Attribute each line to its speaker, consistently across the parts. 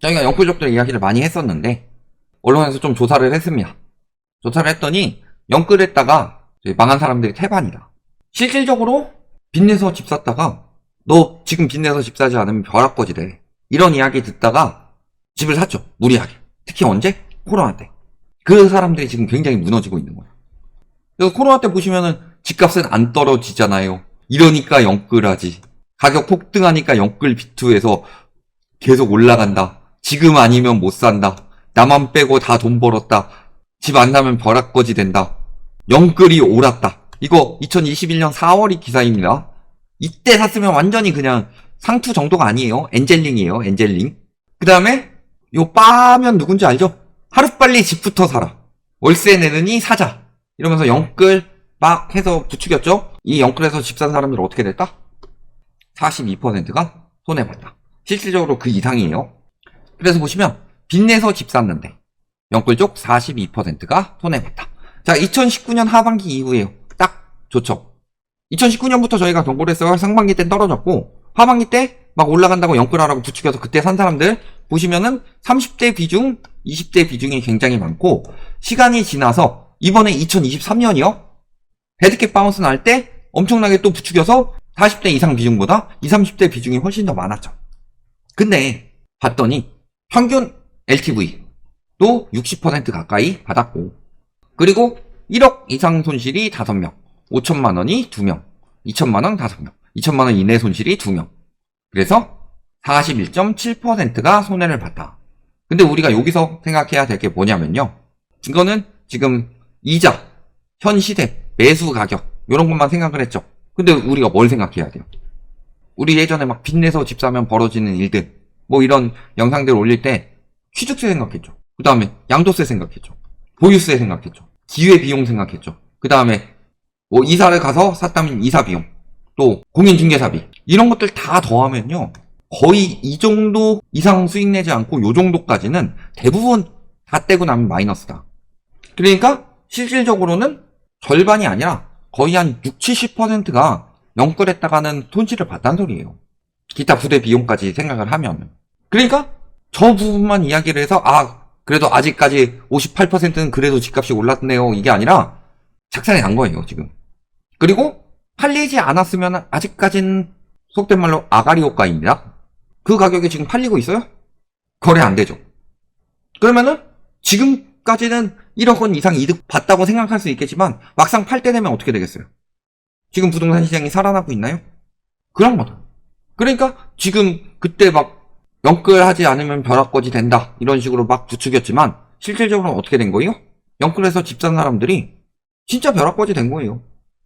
Speaker 1: 저희가 영끌족들 이야기를 많이 했었는데 언론에서 좀 조사를 했습니다. 조사를 했더니 영끌했다가 망한 사람들이 태반이다. 실질적으로 빚내서 집 샀다가 너 지금 빚내서 집 사지 않으면 벼락거지 돼. 이런 이야기 듣다가 집을 샀죠. 무리하게. 특히 언제? 코로나 때. 그 사람들이 지금 굉장히 무너지고 있는 거예요. 그래서 코로나 때 보시면은 집값은 안 떨어지잖아요. 이러니까 영끌하지. 가격 폭등하니까 영끌 비투에서 계속 올라간다. 지금 아니면 못 산다. 나만 빼고 다 돈 벌었다. 집 안 사면 벼락거지 된다. 영끌이 옳았다. 이거 2021년 4월이 기사입니다. 이때 샀으면 완전히 그냥 상투 정도가 아니에요. 엔젤링이에요. 엔젤링. 그 다음에 요 빠면 누군지 알죠? 하루빨리 집부터 사라. 월세 내느니 사자. 이러면서 영끌 막 해서 부추겼죠? 이 영끌에서 집 산 사람들 어떻게 됐다? 42%가 손해봤다. 실질적으로 그 이상이에요. 그래서 보시면 빚내서 집 샀는데 영끌 쪽 42%가 손해봤다. 자, 2019년 하반기 이후에요. 딱 좋죠. 2019년부터 저희가 경고를 했어요. 상반기 때 떨어졌고 하반기 때 막 올라간다고 영끌하라고 부추겨서 그때 산 사람들 보시면은 30대 비중, 20대 비중이 굉장히 많고 시간이 지나서 이번에 2023년이요. 데드캣 바운스 날 때 엄청나게 또 부추겨서 40대 이상 비중보다 20, 30대 비중이 훨씬 더 많았죠. 근데 봤더니 평균 LTV도 60% 가까이 받았고 그리고 1억 이상 손실이 5명, 5천만 원이 2명, 2천만 원 5명, 2천만 원 이내 손실이 2명. 그래서 41.7%가 손해를 봤다. 근데 우리가 여기서 생각해야 될 게 뭐냐면요. 이거는 지금 이자, 현 시세, 매수 가격 이런 것만 생각을 했죠. 근데 우리가 뭘 생각해야 돼요? 우리 예전에 막 빚내서 집 사면 벌어지는 일들 뭐 이런 영상들 올릴 때 취득세 생각했죠. 그 다음에 양도세 생각했죠. 보유세 생각했죠. 기회비용 생각했죠. 그 다음에 뭐 이사를 가서 샀다면 이사비용, 또 공인중개사비 이런 것들 다 더하면요 거의 이 정도 이상 수익 내지 않고 요 정도까지는 대부분 다 떼고 나면 마이너스다. 그러니까 실질적으로는 절반이 아니라 거의 한 60, 70%가 영끌했다가는 손실을 봤다는 소리예요. 기타 부대 비용까지 생각을 하면. 그러니까 저 부분만 이야기를 해서 그래도 아직까지 58%는 그래도 집값이 올랐네요 이게 아니라 착산이 난 거예요 지금. 그리고 팔리지 않았으면 아직까지는 속된 말로 아가리 호가입니다. 그 가격에 지금 팔리고 있어요? 거래 안 되죠. 그러면은 지금까지는 1억 원 이상 이득 봤다고 생각할 수 있겠지만 막상 팔 때 되면 어떻게 되겠어요? 지금 부동산 시장이 살아나고 있나요? 그런 거다. 그러니까 지금 그때 막 영끌하지 않으면 벼락거지 된다 이런 식으로 막 부추겼지만 실질적으로 어떻게 된 거예요? 영끌해서 집 산 사람들이 진짜 벼락거지 된 거예요.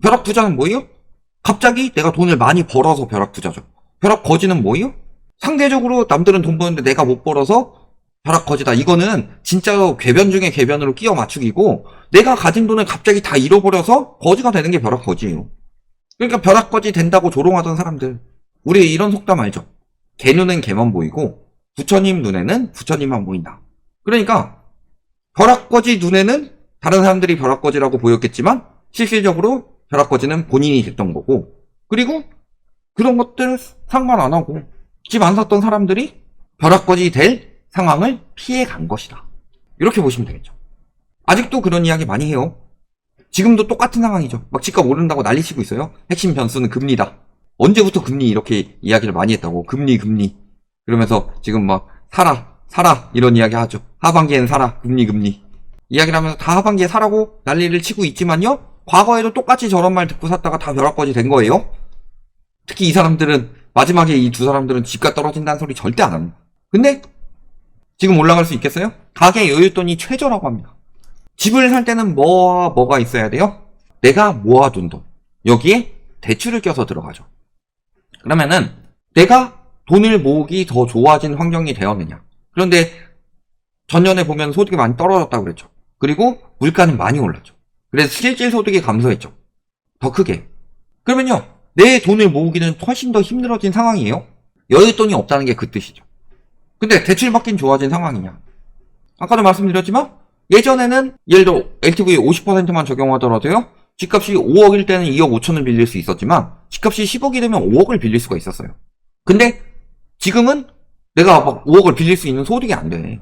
Speaker 1: 벼락부자는 뭐예요? 갑자기 내가 돈을 많이 벌어서 벼락부자죠. 벼락거지는 뭐예요? 상대적으로 남들은 돈 버는데 내가 못 벌어서 벼락거지다. 이거는 진짜 궤변 중에 궤변으로 끼워 맞추기고 내가 가진 돈을 갑자기 다 잃어버려서 거지가 되는 게 벼락거지예요. 그러니까 벼락거지 된다고 조롱하던 사람들, 우리 이런 속담 알죠? 개 눈엔 개만 보이고 부처님 눈에는 부처님만 보인다. 그러니까 벼락거지 눈에는 다른 사람들이 벼락거지라고 보였겠지만 실질적으로 벼락거지는 본인이 됐던 거고 그리고 그런 것들 상관 안 하고 집 안 샀던 사람들이 벼락거지 될 상황을 피해 간 것이다. 이렇게 보시면 되겠죠. 아직도 그런 이야기 많이 해요. 지금도 똑같은 상황이죠. 막 집값 오른다고 난리치고 있어요. 핵심 변수는 금리다. 언제부터 금리 이렇게 이야기를 많이 했다고. 금리 그러면서 지금 막 사라 이런 이야기 하죠. 하반기엔 사라 금리 이야기를 하면서 다 하반기에 사라고 난리를 치고 있지만요 과거에도 똑같이 저런 말 듣고 샀다가 다 벼락거지 된 거예요. 특히 이 사람들은 마지막에 이 두 사람들은 집값 떨어진다는 소리 절대 안 합니다. 근데 지금 올라갈 수 있겠어요? 가계 여윳돈이 최저라고 합니다. 집을 살 때는 뭐가 있어야 돼요? 내가 모아둔 돈 여기에 대출을 껴서 들어가죠. 그러면은 내가 돈을 모으기 더 좋아진 환경이 되었느냐. 그런데 전년에 보면 소득이 많이 떨어졌다고 그랬죠. 그리고 물가는 많이 올랐죠. 그래서 실질 소득이 감소했죠. 더 크게. 그러면요 내 돈을 모으기는 훨씬 더 힘들어진 상황이에요. 여윳돈이 없다는 게 그 뜻이죠. 근데 대출 받긴 좋아진 상황이냐. 아까도 말씀드렸지만 예전에는 예를 들어 LTV 50%만 적용하더라도요 집값이 5억일 때는 2억 5천을 빌릴 수 있었지만 집값이 10억이 되면 5억을 빌릴 수가 있었어요. 근데 지금은 내가 막 5억을 빌릴 수 있는 소득이 안 돼.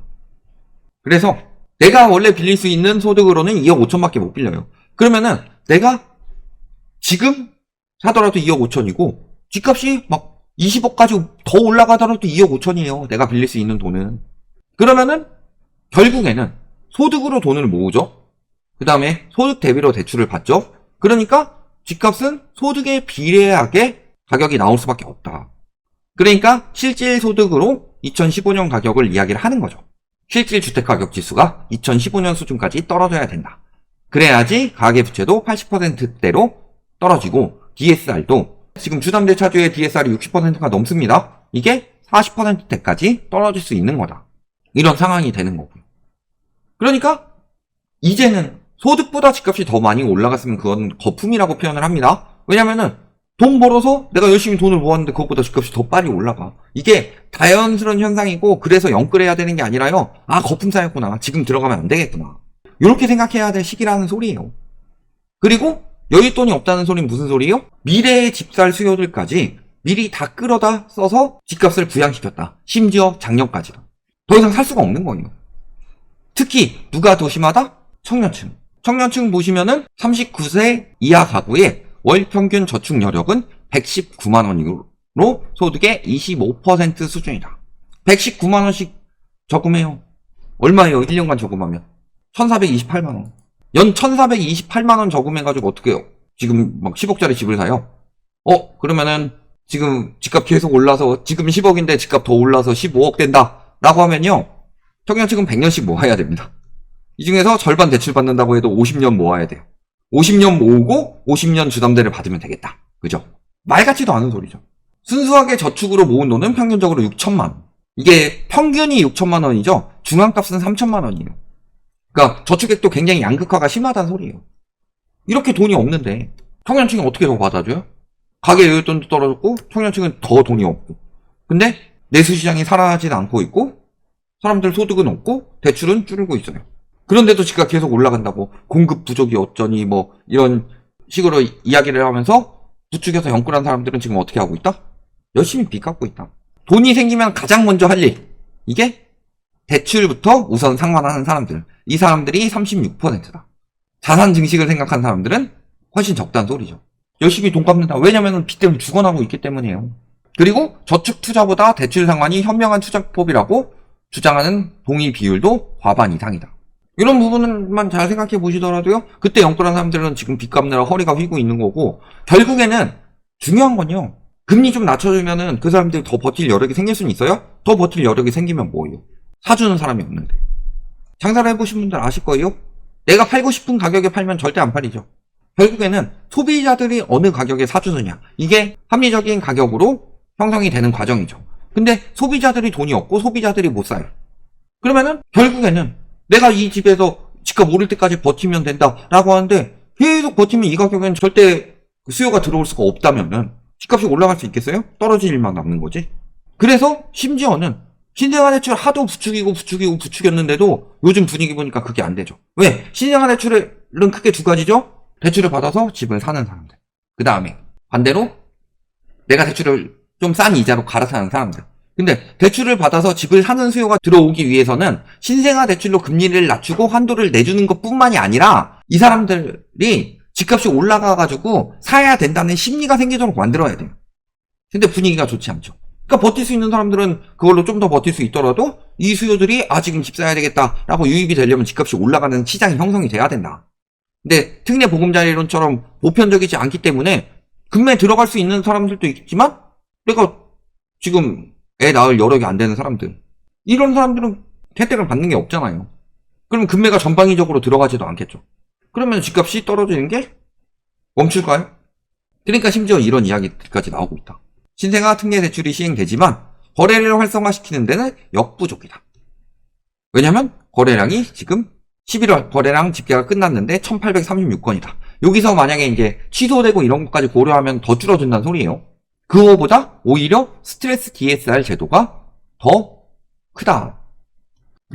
Speaker 1: 그래서 내가 원래 빌릴 수 있는 소득으로는 2억 5천밖에 못 빌려요. 그러면은 내가 지금 사더라도 2억 5천이고 집값이 막 20억까지 더 올라가더라도 2억 5천이에요. 내가 빌릴 수 있는 돈은. 그러면은 결국에는 소득으로 돈을 모으죠. 그 다음에 소득 대비로 대출을 받죠. 그러니까 집값은 소득에 비례하게 가격이 나올 수밖에 없다. 그러니까 실질 소득으로 2015년 가격을 이야기를 하는 거죠. 실질 주택가격 지수가 2015년 수준까지 떨어져야 된다. 그래야지 가계부채도 80%대로 떨어지고 DSR도 지금 주담대차주의 DSR이 60%가 넘습니다. 이게 40%대까지 떨어질 수 있는 거다. 이런 상황이 되는 거고요. 그러니까 이제는 소득보다 집값이 더 많이 올라갔으면 그건 거품이라고 표현을 합니다. 왜냐면은 돈 벌어서 내가 열심히 돈을 모았는데 그것보다 집값이 더 빨리 올라가. 이게 자연스러운 현상이고 그래서 영끌해야 되는 게 아니라요. 아, 거품 쌓였구나. 지금 들어가면 안 되겠구나. 이렇게 생각해야 될 시기라는 소리예요. 그리고 여윳돈이 없다는 소리는 무슨 소리예요? 미래의 집 살 수요들까지 미리 다 끌어다 써서 집값을 부양시켰다. 심지어 작년까지도. 더 이상 살 수가 없는 거예요. 특히 누가 더 심하다? 청년층. 청년층 보시면은 39세 이하 가구의 월 평균 저축 여력은 119만 원으로 소득의 25% 수준이다. 119만 원씩 저금해요. 얼마예요? 1년간 저금하면 1428만 원. 연 1428만 원 저금해가지고 어떻게 해요? 지금 막 10억짜리 집을 사요. 그러면은 지금 집값 계속 올라서 지금 10억인데 집값 더 올라서 15억 된다 라고 하면요, 청년층은 100년씩 모아야 됩니다. 이 중에서 절반 대출 받는다고 해도 50년 모아야 돼요. 50년 모으고 50년 주담대를 받으면 되겠다. 그죠? 말 같지도 않은 소리죠. 순수하게 저축으로 모은 돈은 평균적으로 6천만 원. 이게 평균이 6천만 원이죠. 중앙값은 3천만 원이에요. 그러니까 저축액도 굉장히 양극화가 심하다는 소리예요. 이렇게 돈이 없는데 청년층이 어떻게 더 받아줘요? 가계 여윳돈도 떨어졌고 청년층은 더 돈이 없고. 근데 내수시장이 살아나지도 않고 있고 사람들 소득은 없고 대출은 줄고 있어요. 그런데도 집값 계속 올라간다고 공급 부족이 어쩌니 뭐 이런 식으로 이야기를 하면서 부추겨서 영끌한 사람들은 지금 어떻게 하고 있다? 열심히 빚 갚고 있다. 돈이 생기면 가장 먼저 할 일, 이게 대출부터 우선 상환하는 사람들. 이 사람들이 36%다. 자산 증식을 생각하는 사람들은 훨씬 적다는 소리죠. 열심히 돈 갚는다. 왜냐면 빚 때문에 죽어나고 있기 때문이에요. 그리고 저축 투자보다 대출 상환이 현명한 투자법이라고 주장하는 동의 비율도 과반 이상이다. 이런 부분만 잘 생각해 보시더라도요, 그때 영끌한 사람들은 지금 빚 갚느라 허리가 휘고 있는 거고, 결국에는 중요한 건요, 금리 좀 낮춰주면은 그 사람들이 더 버틸 여력이 생길 수는 있어요? 더 버틸 여력이 생기면 뭐예요? 사주는 사람이 없는데. 장사를 해보신 분들 아실 거예요? 내가 팔고 싶은 가격에 팔면 절대 안 팔리죠. 결국에는 소비자들이 어느 가격에 사주느냐, 이게 합리적인 가격으로 형성이 되는 과정이죠. 근데 소비자들이 돈이 없고 소비자들이 못 사요. 그러면은 결국에는 내가 이 집에서 집값 오를 때까지 버티면 된다라고 하는데 계속 버티면 이 가격엔 절대 수요가 들어올 수가 없다면은 집값이 올라갈 수 있겠어요? 떨어질 일만 남는 거지. 그래서 심지어는 신생아 대출 하도 부추겼는데도 요즘 분위기 보니까 그게 안 되죠. 왜? 신생아 대출은 크게 두 가지죠. 대출을 받아서 집을 사는 사람들. 그 다음에 반대로 내가 대출을 좀 싼 이자로 갈아타는 사람들. 근데 대출을 받아서 집을 사는 수요가 들어오기 위해서는 신생아 대출로 금리를 낮추고 한도를 내주는 것뿐만이 아니라 이 사람들이 집값이 올라가가지고 사야 된다는 심리가 생기도록 만들어야 돼요. 근데 분위기가 좋지 않죠. 그러니까 버틸 수 있는 사람들은 그걸로 좀 더 버틸 수 있더라도 이 수요들이 지금 집 사야 되겠다라고 유입이 되려면 집값이 올라가는 시장이 형성이 돼야 된다. 근데 특례 보금자리론처럼 보편적이지 않기 때문에 금매에 들어갈 수 있는 사람들도 있지만 내가 지금 애 낳을 여력이 안 되는 사람들, 이런 사람들은 혜택을 받는 게 없잖아요. 그럼 금매가 전방위적으로 들어가지도 않겠죠. 그러면 집값이 떨어지는 게 멈출까요? 그러니까 심지어 이런 이야기까지 나오고 있다. 신생아 특례 대출이 시행되지만 거래를 활성화시키는 데는 역부족이다. 왜냐면 거래량이 지금 11월 거래량 집계가 끝났는데 1836건이다. 여기서 만약에 이제 취소되고 이런 것까지 고려하면 더 줄어든다는 소리예요. 그거보다 오히려 스트레스 DSR 제도가 더 크다.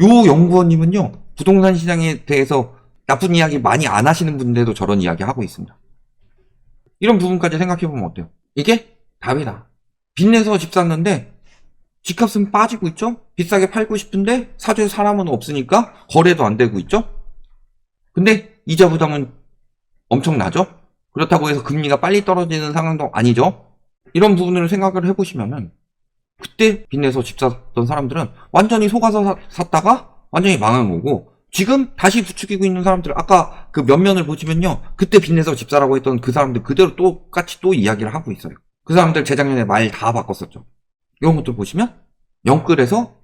Speaker 1: 요 연구원님은요, 부동산 시장에 대해서 나쁜 이야기 많이 안 하시는 분들도 저런 이야기 하고 있습니다. 이런 부분까지 생각해보면 어때요? 이게 답이다. 빚내서 집 샀는데 집값은 빠지고 있죠? 비싸게 팔고 싶은데 사줄 사람은 없으니까 거래도 안 되고 있죠? 근데 이자 부담은 엄청나죠? 그렇다고 해서 금리가 빨리 떨어지는 상황도 아니죠? 이런 부분을 생각을 해보시면은 그때 빚내서 집 샀던 사람들은 완전히 속아서 샀다가 완전히 망한 거고, 지금 다시 부추기고 있는 사람들, 아까 그 면면을 보시면요, 그때 빚내서 집 사라고 했던 그 사람들 그대로 똑같이 또 이야기를 하고 있어요. 그 사람들 재작년에 말 다 바꿨었죠. 이런 것들 보시면 영끌에서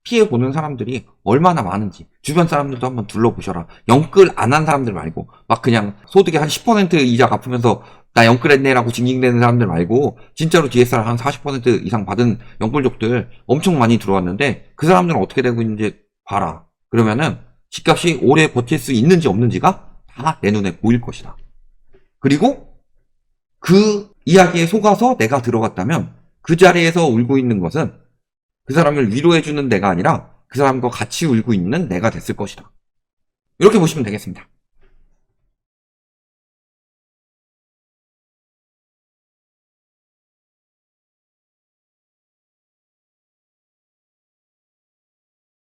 Speaker 1: 피해보는 사람들이 얼마나 많은지 주변 사람들도 한번 둘러보셔라. 영끌 안 한 사람들 말고 막 그냥 소득의 한 10% 이자 갚으면서 나 영끌했네 라고 징징대는 사람들 말고 진짜로 DSR 한 40% 이상 받은 영끌족들 엄청 많이 들어왔는데 그 사람들은 어떻게 되고 있는지 봐라. 그러면은 집값이 오래 버틸 수 있는지 없는지가 다 내 눈에 보일 것이다. 그리고 그 이야기에 속아서 내가 들어갔다면 그 자리에서 울고 있는 것은 그 사람을 위로해주는 내가 아니라 그 사람과 같이 울고 있는 내가 됐을 것이다. 이렇게 보시면 되겠습니다.